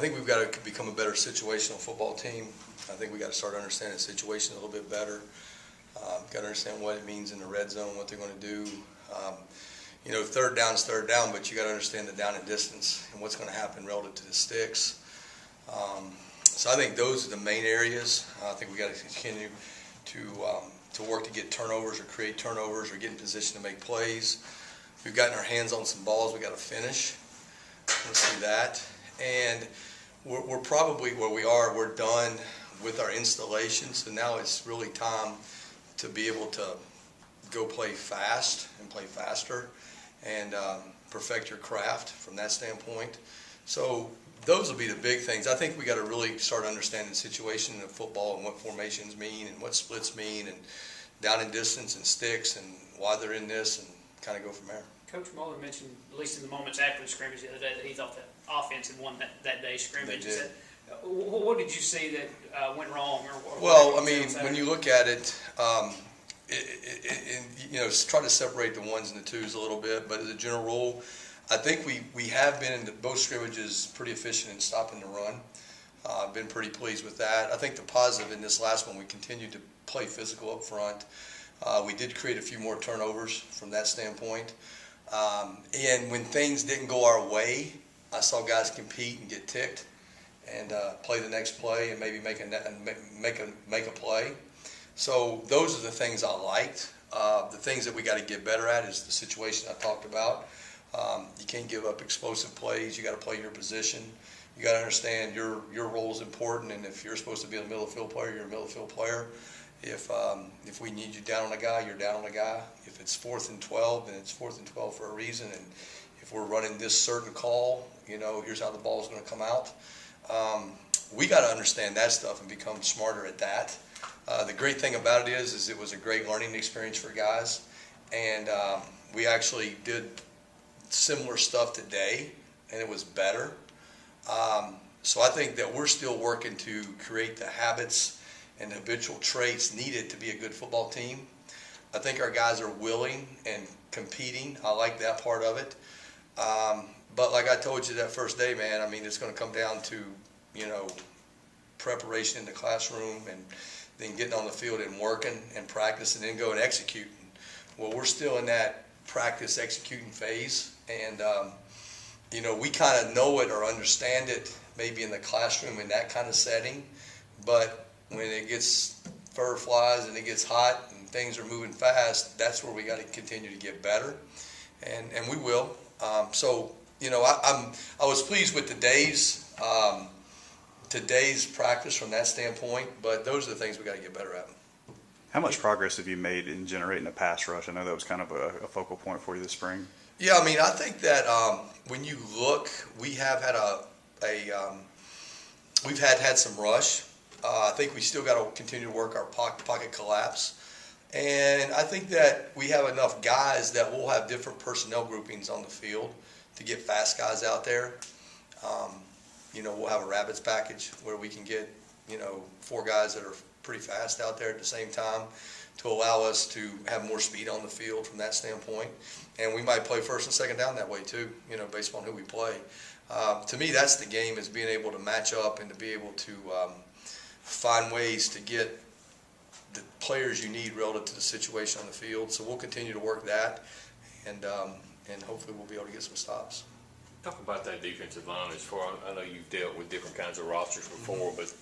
think we've got to become a better situational football team. I think we got to start understanding the situation a little bit better. Got to understand what it means in the red zone, what they're going to do. Third down's third down, but you got to understand the down and distance and what's going to happen relative to the sticks. So I think those are the main areas. I think we got to continue to work to get turnovers or create turnovers or get in position to make plays. We've gotten our hands on some balls we got to finish. Let's see that. And we're probably where we are. We're done with our installation, so now it's really time to be able to go play fast and play faster and perfect your craft from that standpoint. So those will be the big things. I think we got to really start understanding the situation of football and what formations mean and what splits mean and down and distance and sticks and why they're in this and kind of go from there. Coach Muller mentioned, at least in the moments after the scrimmage the other day, that he thought that offense had won that day's scrimmage. They did. What did you see that went wrong? Well, I mean, when you look at it, try to separate the ones and the twos a little bit, but as a general rule, I think we have been in both scrimmages pretty efficient in stopping the run. I've been pretty pleased with that. I think the positive in this last one, we continued to play physical up front. We did create a few more turnovers from that standpoint. And when things didn't go our way, I saw guys compete and get ticked and play the next play and maybe make a play. So those are the things I liked. The things that we got to get better at is the situation I talked about. You can't give up explosive plays. You got to play your position. You got to understand your role is important, and if you're supposed to be a middle field player, you're a middle field player. If we need you down on a guy, you're down on a guy. If it's 4th and 12, then it's 4th and 12 for a reason. And if we're running this certain call, here's how the ball's going to come out. We got to understand that stuff and become smarter at that. The great thing about it is it was a great learning experience for guys, and we actually did similar stuff today, and it was better. So I think that we're still working to create the habits and the habitual traits needed to be a good football team. I think our guys are willing and competing. I like that part of it. But like I told you that first day, man, I mean, it's going to come down to, preparation in the classroom and then getting on the field and working and practicing and then go and executing. Well, we're still in that practice executing phase. And, we kind of know it or understand it maybe in the classroom in that kind of setting. But when it gets fur flies and it gets hot and things are moving fast, that's where we got to continue to get better. And we will. I was pleased with today's practice from that standpoint, but those are the things we got to get better at. How much progress have you made in generating a pass rush? I know that was kind of a focal point for you this spring. Yeah, I mean, I think that when you look, we have had we've had some rush. I think we still got to continue to work our pocket collapse. And I think that we have enough guys that we'll have different personnel groupings on the field to get fast guys out there. We'll have a rabbits package where we can get, 4 guys that are pretty fast out there at the same time to allow us to have more speed on the field from that standpoint. And we might play first and second down that way too, based on who we play. To me, that's the game, is being able to match up and to be able to find ways to get the players you need relative to the situation on the field. So we'll continue to work that, and hopefully we'll be able to get some stops. Talk about that defensive line. I know you've dealt with different kinds of rosters before, but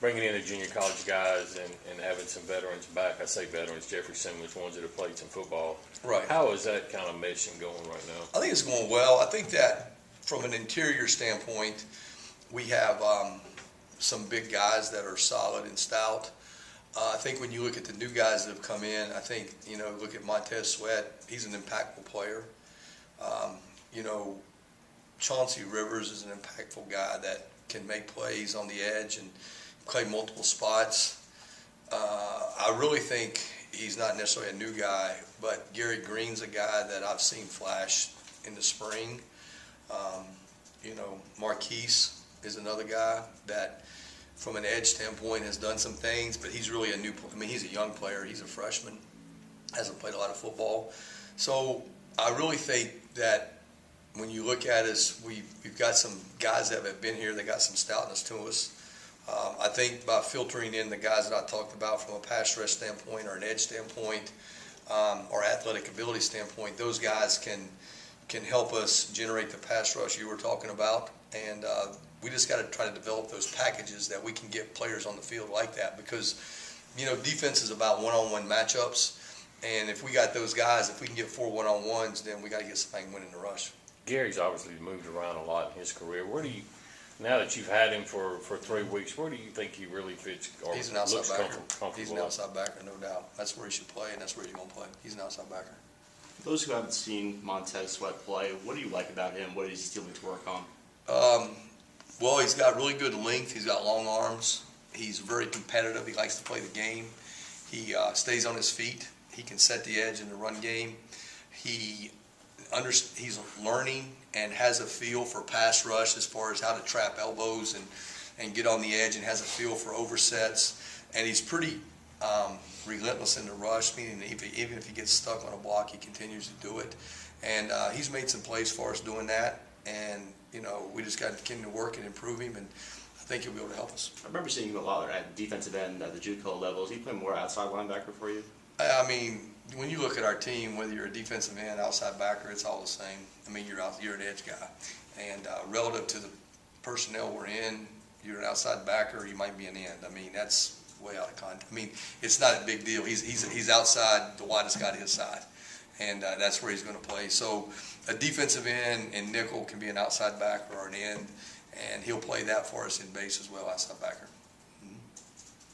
bringing in the junior college guys and having some veterans back. I say veterans, Jeffrey Simmons, ones that have played some football. Right. How is that kind of meshing going right now? I think it's going well. I think that from an interior standpoint, we have some big guys that are solid and stout. I think when you look at the new guys that have come in, I think, look at Montez Sweat. He's an impactful player. Chauncey Rivers is an impactful guy that can make plays on the edge and play multiple spots. I really think he's not necessarily a new guy, but Gary Green's a guy that I've seen flash in the spring. Marquise is another guy that, from an edge standpoint, has done some things, but he's really he's a young player. He's a freshman, hasn't played a lot of football. So I really think that when you look at us, we've got some guys that have been here that got some stoutness to us. I think by filtering in the guys that I talked about from a pass rush standpoint or an edge standpoint, or athletic ability standpoint, those guys can help us generate the pass rush you were talking about. And we just got to try to develop those packages that we can get players on the field like that, because, you know, defense is about one-on-one matchups. And if we got those guys, if we can get 4 one-on-ones, then we got to get something winning the rush. Gary's obviously moved around a lot in his career. Where do you, now that you've had him for 3 weeks, where do you think he really fits or He's an outside looks backer. comfortable? He's an outside backer, no doubt. That's where he should play, and that's where he's going to play. He's an outside backer. Those who haven't seen Montez Sweat play, what do you like about him? What is he still need to work on? Well, he's got really good length. He's got long arms. He's very competitive. He likes to play the game. He stays on his feet. He can set the edge in the run game. He's learning and has a feel for pass rush as far as how to trap elbows and get on the edge, and has a feel for oversets. And he's pretty relentless in the rush, meaning even if he gets stuck on a block, he continues to do it. And he's made some plays for us doing that. And, you know, we just got to continue to work and improve him, and I think he'll be able to help us. I remember seeing him a lot at defensive end at the JUCO level. Is he playing more outside linebacker for you? I mean, when you look at our team, whether you're a defensive end, outside backer, it's all the same. I mean, you're an edge guy. And relative to the personnel we're in, you're an outside backer, or you might be an end. I mean, that's way out of context. I mean, it's not a big deal. He's outside the widest guy to his side, and that's where he's going to play. So a defensive end and nickel can be an outside backer or an end, and he'll play that for us in base as well, outside backer.